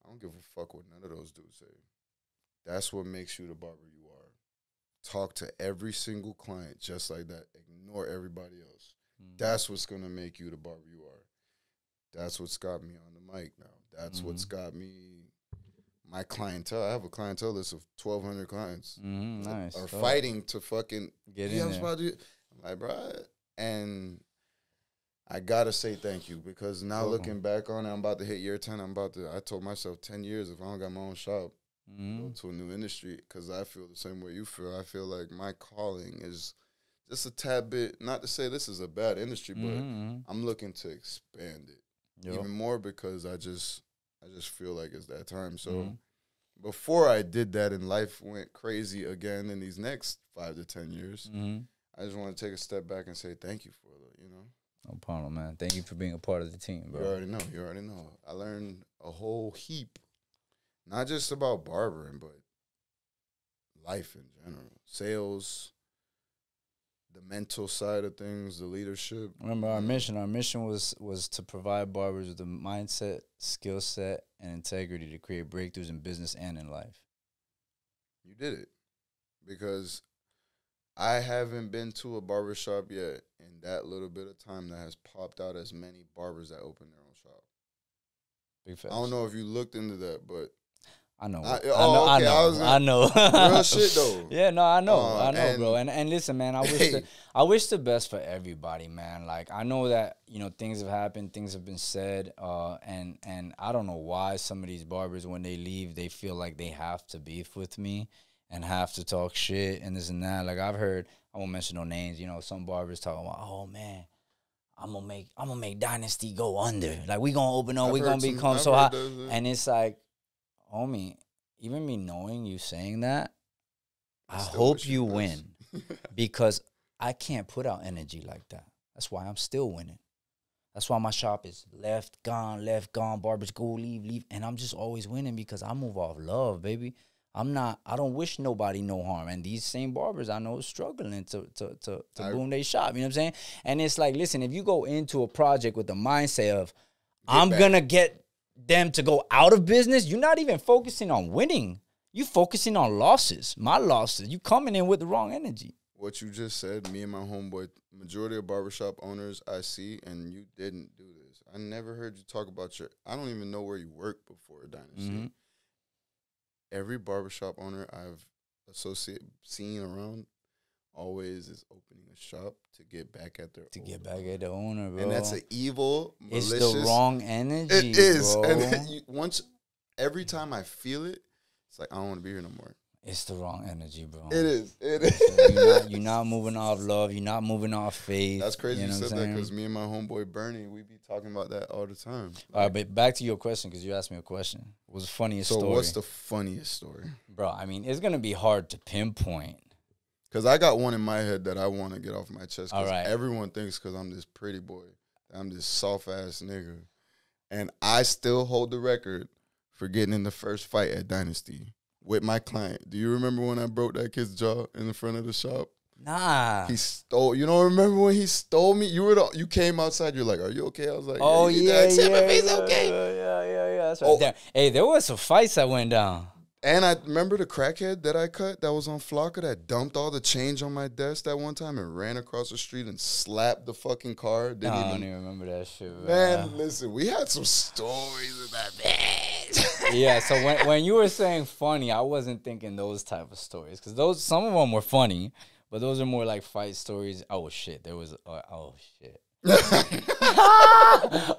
I don't give a fuck what none of those dudes say. That's what makes you the barber you are. Talk to every single client just like that. Ignore everybody else. Mm-hmm. That's what's going to make you the barber you are. That's what's got me on the mic now. That's what's got me, my clientele. I have a clientele list of 1,200 clients. Nice. Are fighting to fucking get in there. I'm like, bro. And I got to say thank you, because now looking back on it, I'm about to hit year 10. I told myself 10 years, if I don't got my own shop, go to a new industry, because I feel the same way you feel. I feel like my calling is just a tad bit, not to say this is a bad industry, but I'm looking to expand it even more, because I just feel like it's that time. So before I did that and life went crazy again in these next 5 to 10 years, I just want to take a step back and say thank you for it, you know? No problem, man. Thank you for being a part of the team, bro. You already know. I learned a whole heap, not just about barbering, but life in general. Sales, the mental side of things, the leadership. Remember our mission? Our mission was to provide barbers with the mindset, skill set, and integrity to create breakthroughs in business and in life. You did it. Because I haven't been to a barbershop yet in that little bit of time that has popped out as many barbers that open their own shop. Big facts. I don't know if you looked into that, but I know. I know. Real shit though. Yeah, no, I know, bro. And listen, man, I wish the best for everybody, man. Like I know that, you know, things have happened, things have been said, and I don't know why some of these barbers when they leave, they feel like they have to beef with me and have to talk shit and this and that. Like I've heard, I won't mention no names, you know, some barbers talking about, oh man, I'm gonna make Dynasty go under. Like we gonna open up, we gonna become so hot. And it's like, homie, even me knowing you saying that, I hope you win. Because I can't put out energy like that. That's why I'm still winning. That's why my shop is left, gone, barbers go, leave. And I'm just always winning because I move off love, baby. I don't wish nobody no harm. And these same barbers I know is struggling to boom their shop. You know what I'm saying? And it's like, listen, if you go into a project with the mindset of, I'm going to get them to go out of business, you're not even focusing on winning. You focusing on losses. My losses. You coming in with the wrong energy. What you just said, me and my homeboy, majority of barbershop owners I see, and you didn't do this. I never heard you talk about I don't even know where you worked before Dynasty. Every barbershop owner I've seen around always is opening a shop to get back at their get back at the owner, bro. And that's an evil, malicious. It's the wrong energy, it is. bro. And every time I feel it, it's like, I don't want to be here no more. It's the wrong energy, bro. It is. So you're not moving off love. You're not moving off faith. That's crazy you said that because me and my homeboy Bernie, we be talking about that all the time. All right, but back to your question because you asked me a question. What was the funniest story? So what's the funniest story? Bro, I mean, it's going to be hard to pinpoint. Because I got one in my head that I want to get off my chest. All right. Everyone thinks because I'm this pretty boy, I'm this soft-ass nigga. And I still hold the record for getting in the first fight at Dynasty with my client. Do you remember when I broke that kid's jaw in the front of the shop? Nah. He stole. You don't remember when he stole me? You came outside. You're like, "Are you okay?" I was like, "Oh yeah, okay." Yeah. That's right. Hey, there was some fights that went down. And I remember the crackhead that I cut that was on Flocka that dumped all the change on my desk that one time and ran across the street and slapped the fucking car. I don't even remember that shit. Man, listen, we had some stories in that bitch. Yeah, so when you were saying funny, I wasn't thinking those type of stories because some of them were funny, but those are more like fight stories. Oh shit, there was oh shit.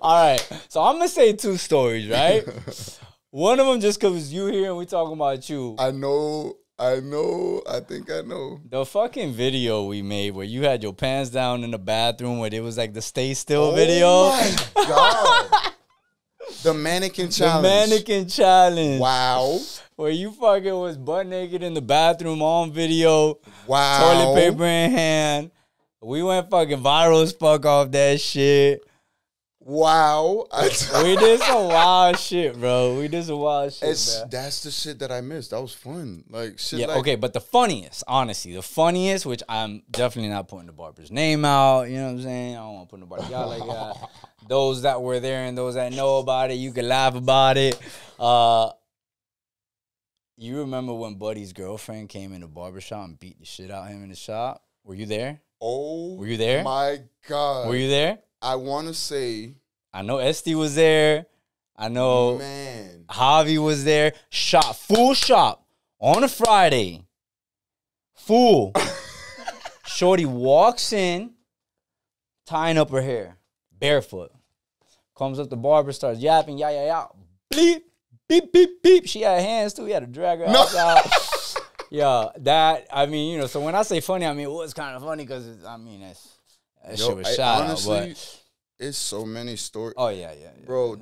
All right, so I'm gonna say 2 stories, right? One of them just because you here and we talking about you. I know. I think I know. The fucking video we made where you had your pants down in the bathroom where it was like the stay still video. Oh my God. The mannequin challenge. The mannequin challenge. Wow. Where you fucking was butt naked in the bathroom on video. Wow. Toilet paper in hand. We went fucking viral as fuck off that shit. Wow. We did some wild shit, bro. We did some wild shit, man. That's the shit that I missed. That was fun. Like, shit yeah, like... okay, but the funniest, honestly, which I'm definitely not putting the barber's name out, you know what I'm saying? I don't want to put nobody out like that. Those that were there and those that know about it, you can laugh about it. You remember when Buddy's girlfriend came in the barbershop and beat the shit out of him in the shop? Were you there? Oh, were you there? My God. Were you there? I want to say... I know Esty was there. I know Javi was there. Full shop on a Friday. Full. Shorty walks in, tying up her hair, barefoot. Comes up the barber, starts yapping, yeah. Bleep, beep, beep, beep. She had hands too. He had to drag her outside. Yeah, I mean, you know, so when I say funny, I mean, it was kind of funny because, I mean, that shit was shot honestly, out, but... It's so many stories. Oh, yeah. Bro,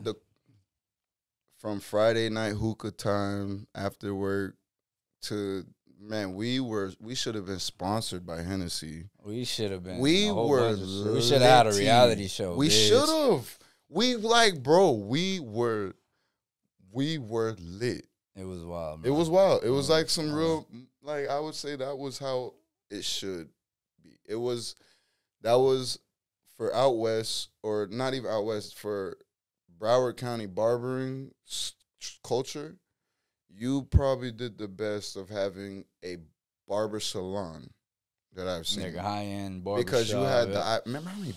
from Friday night hookah time after work to, man, we should have been sponsored by Hennessy. We should have been. We should have had a reality show. We should have. We were lit. It was wild, bro. It was wild. It was like some real, like, I would say that was how it should be. That was for out west, or not even out west, for Broward County barbering culture. You probably did the best of having a barber salon that I've seen. Like a high-end barber because shop, you had remember how many,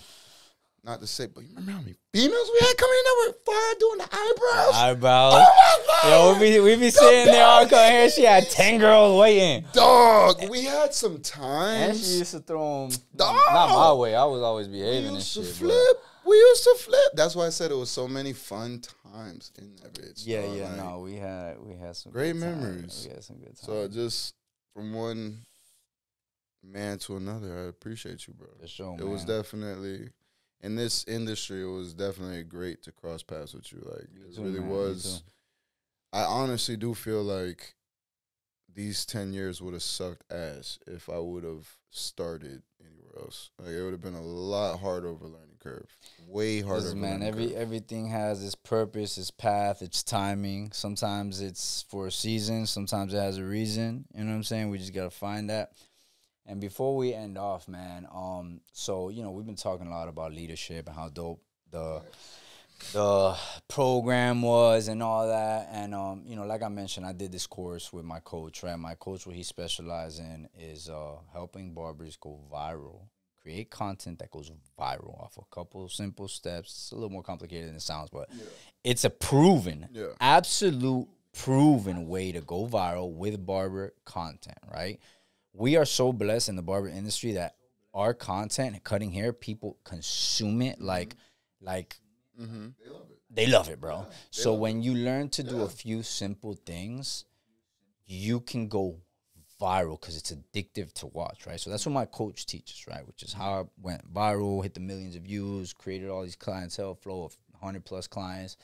not to say, but you remember how many females we had coming in there with fire doing the eyebrows? Eyebrows. Oh my God. Yo, we be sitting there all coming here. She had 10 girls waiting. Dog, we had some times. And she used to throw them. Not my way. I was always behaving and shit. We used to flip. That's why I said it was so many fun times in that bitch. Yeah, like, no, we had some great memories. We had some good times. So just from one man to another, I appreciate you, bro. For sure, it was definitely, in this industry, it was definitely great to cross paths with you. Like, it really was. I honestly do feel like these 10 years would have sucked ass if I would have started anywhere else. Like, it would have been a lot harder of a learning curve. Way harder. Listen, man, everything has its purpose, its path, its timing. Sometimes it's for a season. Sometimes it has a reason. You know what I'm saying? We just got to find that. And before we end off, man, so, you know, we've been talking a lot about leadership and how dope the program was and all that. And, you know, like I mentioned, I did this course with my coach, right? My coach, what he specializes in is helping barbers go viral, create content that goes viral off a couple simple steps. It's a little more complicated than it sounds, but it's a proven, absolute proven way to go viral with barber content, right? We are so blessed in the barber industry that our content and cutting hair, people consume it like they love it, bro. So when you learn to do a few simple things, you can go viral because it's addictive to watch, right? So that's what my coach teaches, right? Which is how I went viral, hit the millions of views, created all these clientele flow of 100+ clients.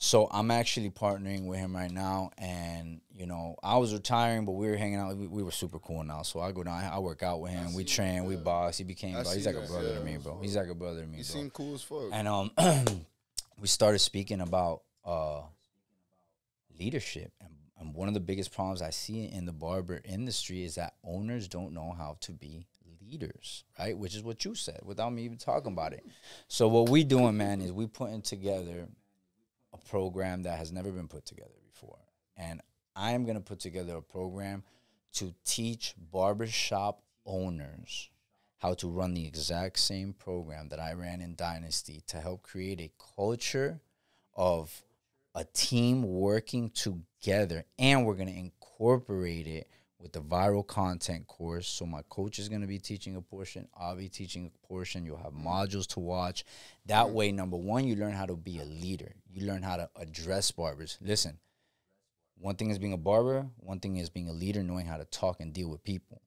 So I'm actually partnering with him right now, and, you know, I was retiring, but we were hanging out. We were super cool now, so I go down, I work out with him. We train, we box. He became, he's like a brother to me, bro. He's like a brother to me, bro. He seemed cool as fuck. And we started speaking about leadership, and one of the biggest problems I see in the barber industry is that owners don't know how to be leaders, right? Which is what you said, without me even talking about it. So what we doing, man, is we putting together a program that has never been put together before. And I am going to put together a program to teach barbershop owners how to run the exact same program that I ran in Dynasty to help create a culture of a team working together. And we're going to incorporate it with the viral content course. So my coach is going to be teaching a portion. I'll be teaching a portion. You'll have modules to watch. That way, number one, you learn how to be a leader. You learn how to address barbers. Listen, one thing is being a barber. One thing is being a leader, knowing how to talk and deal with people.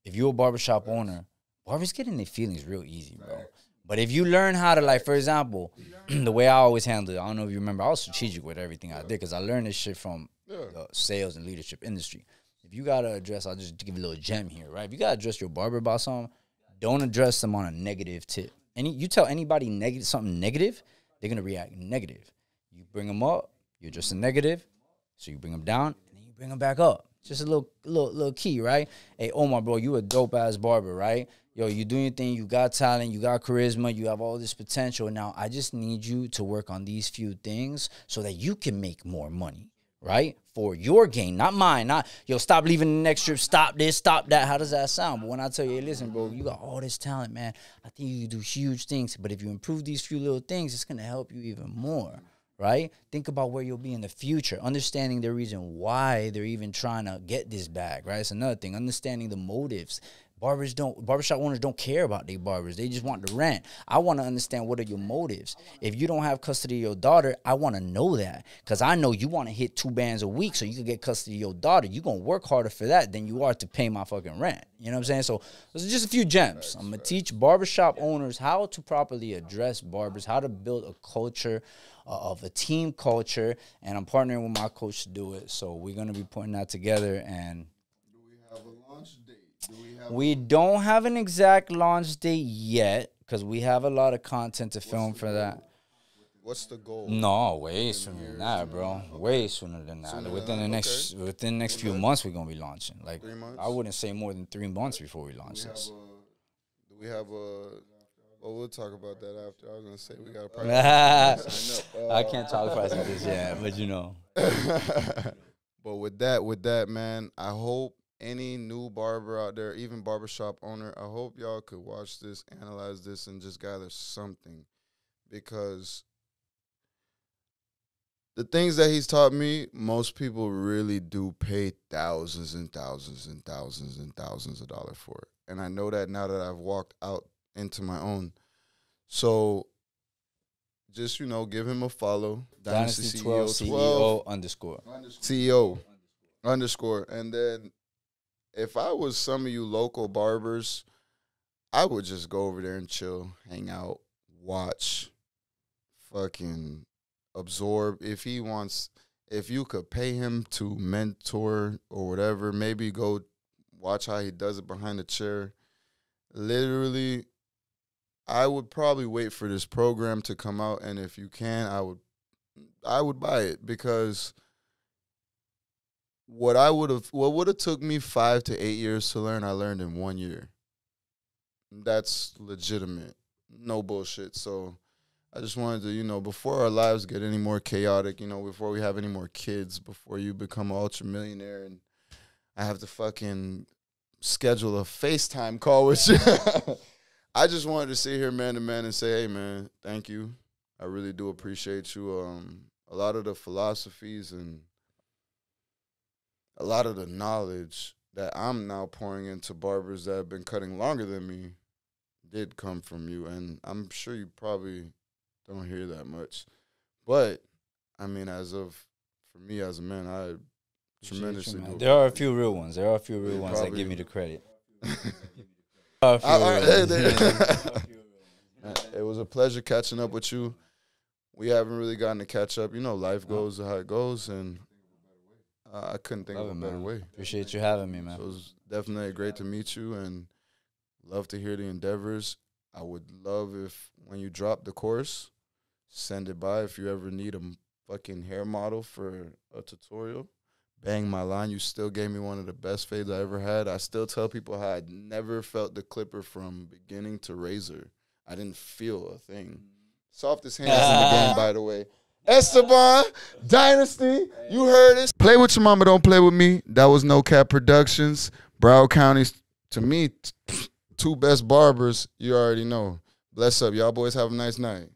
If you're a barbershop owner, barbers get in their feelings real easy, bro. But if you learn how to, like, for example, the way I always handled it, I don't know if you remember, I was strategic with everything I did because I learned this shit from the sales and leadership industry. If you got to address, I'll just give you a little gem here, right? If you got to address your barber about something, don't address them on a negative tip. You tell anybody something negative, they're going to react negative. You bring them up, you address the negative, so you bring them down, and then you bring them back up. Just a little key, right? Hey, Omar, bro, you a dope-ass barber, right? Yo, you doing your thing, you got talent, you got charisma, you have all this potential. Now, I just need you to work on these few things so that you can make more money. Right? For your gain, not mine. Not, yo, stop leaving the next trip, stop this, stop that. How does that sound? But when I tell you, hey, listen, bro, you got all this talent, man. I think you can do huge things. But if you improve these few little things, it's going to help you even more, right? Think about where you'll be in the future. Understanding the reason why they're even trying to get this bag, right? It's another thing. Understanding the motives Barbershop owners don't care about their barbers. They just want the rent. I want to understand, what are your motives? If you don't have custody of your daughter, I want to know that, because I know you want to hit 2 bands a week so you can get custody of your daughter. You're going to work harder for that than you are to pay my fucking rent. You know what I'm saying? So those are just a few gems. I'm going to teach barbershop owners how to properly address barbers, how to build a culture of a team culture, and I'm partnering with my coach to do it. So we're going to be putting that together. And do we have a launch date? We don't have an exact launch date yet, because we have a lot of content to film for that. What's the goal? No, way sooner than that, bro. Way sooner than that. Within the next few months, we're gonna be launching. Like, 3 months? I wouldn't say more than 3 months before we launch this. Do we have a? Well, we'll talk about that after. I was gonna say we got a price. I can't talk price of this yet, but you know. But with that, man, I hope any new barber out there, even barbershop owner, I hope y'all could watch this, analyze this, and just gather something. Because the things that he's taught me, most people really do pay thousands and thousands and thousands and thousands of dollars for it. And I know that now that I've walked out into my own. So just, give him a follow. Dynasty 12 CEO underscore. CEO underscore. And then if I was some of you local barbers, I would just go over there and chill, hang out, watch, fucking absorb. If you could pay him to mentor or whatever, maybe go watch how he does it behind the chair. Literally, I would probably wait for this program to come out, and if you can, I would buy it, because what would have took me 5 to 8 years to learn, I learned in 1 year. That's legitimate. No bullshit. So I just wanted to, before our lives get any more chaotic, before we have any more kids, before you become an ultra millionaire and I have to fucking schedule a FaceTime call with you. I just wanted to sit here man to man and say, hey, man, thank you. I really do appreciate you. A lot of the philosophies and a lot of the knowledge that I'm now pouring into barbers that have been cutting longer than me did come from you. And I'm sure you probably don't hear that much. But, I mean, for me as a man, I tremendously do. There are a few real ones. That give me the credit. It was a pleasure catching up with you. We haven't really gotten to catch up. Life goes how it goes, and I couldn't think of a better way. Appreciate you having me, man. So it was definitely great to meet you, and love to hear the endeavors. I would love if, when you drop the course, send it by. If you ever need a fucking hair model for a tutorial, bang my line. You still gave me one of the best fades I ever had. I still tell people how I never felt the clipper from beginning to razor. I didn't feel a thing. Softest hands in the game, by the way. Esteban, Dynasty, you heard it. Play with your mama, don't play with me. That was No Cap Productions. Broward County's, to me, 2 best barbers. You already know. Bless up. Y'all boys have a nice night.